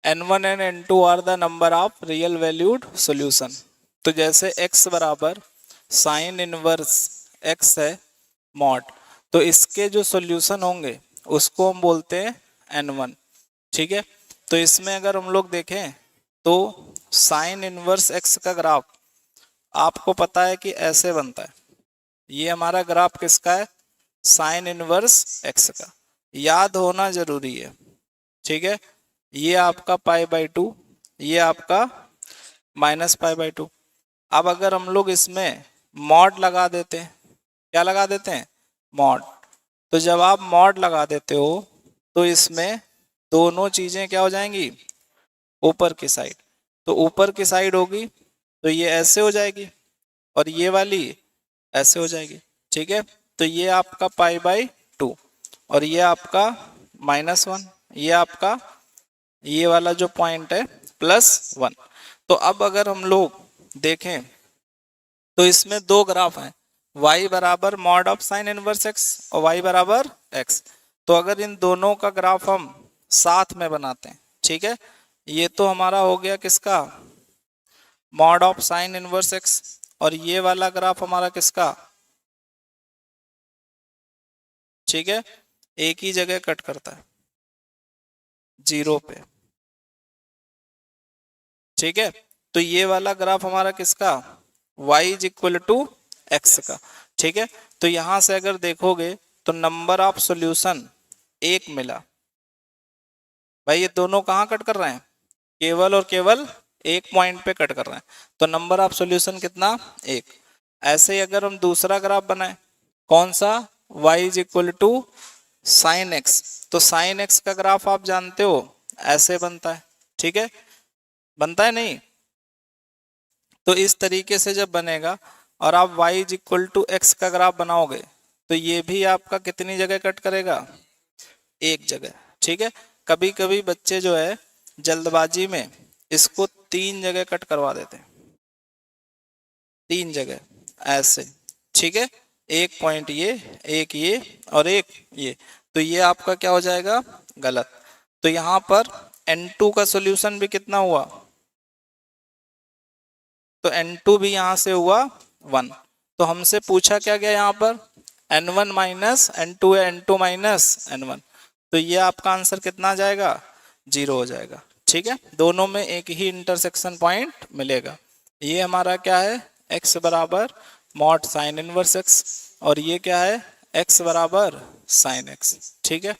n1 and n2 are the number of real valued solution. तो जैसे x बराबर sine inverse x है mod, तो इसके जो सॉल्यूशन होंगे उसको हम बोलते हैं n1। ठीक है, तो इसमें अगर हम लोग देखें तो साइन इनवर्स x का ग्राफ आपको पता है कि ऐसे बनता है। ये हमारा ग्राफ किसका है? साइन इनवर्स x का, याद होना जरूरी है। ठीक है, ये आपका π/2, ये आपका -π/2। अब अगर हम लोग इसमें मॉड लगा देते हैं, क्या लगा देते हैं? मॉड। तो जब आप मॉड लगा देते हो तो इसमें दोनों चीजें क्या हो जाएंगी? ऊपर की साइड। तो ऊपर की साइड होगी तो ये ऐसे हो जाएगी और ये वाली ऐसे हो जाएगी। ठीक है, तो ये आपका π/2 और ये आपका -1, ये आपका ये वाला जो पॉइंट है +1। तो अब अगर हम लोग देखें तो इसमें दो ग्राफ हैं, y बराबर mod of sine inverse x और y बराबर x। तो अगर इन दोनों का ग्राफ हम साथ में बनाते हैं, ठीक है, ये तो हमारा हो गया किसका? Mod of sine inverse x, और ये वाला ग्राफ हमारा किसका? ठीक है, एक ही जगह कट करता है, 0 पे। ठीक है, तो ये वाला ग्राफ हमारा किसका? y is equal to x का। ठीक है, तो यहां से अगर देखोगे तो नंबर ऑफ सॉल्यूशन 1 मिला। भाई ये दोनों कहाँ कट कर रहे हैं? केवल और केवल एक पॉइंट पे कट कर रहे हैं, तो नंबर ऑफ सॉल्यूशन कितना? 1। ऐसे ही अगर हम दूसरा ग्राफ बनाए, कौन सा? y is equal to sine x, तो साइन x का ग्राफ आप जानते हो ऐसे बनता है। ठीक है, बनता है नहीं? तो इस तरीके से जब बनेगा और आप y is equal to x का ग्राफ बनाओगे तो ये भी आपका कितनी जगह कट करेगा? एक जगह। ठीक है, कभी कभी बच्चे जो है जल्दबाजी में इसको 3 जगह कट करवा देते हैं, 3 जगह ऐसे। ठीक है, एक पॉइंट ये, एक ये और एक ये, तो ये आपका क्या हो जाएगा? गलत। तो यहाँ पर n2 का सॉल्यूशन भी कितना हुआ? तो n2 भी यहां से हुआ 1। तो हमसे पूछा क्या गया यहाँ पर? n1 माइनस n2 है, n2 माइनस n1, तो ये आपका आंसर कितना जाएगा? 0 हो जाएगा। ठीक है, दोनों में एक ही इंटरसेक्शन पॉइंट मिलेगा। ये हमारा क्या है? x बराबर मॉड साइन इनवर्स x, और ये क्या है? x बराबर साइन x। ठीक है।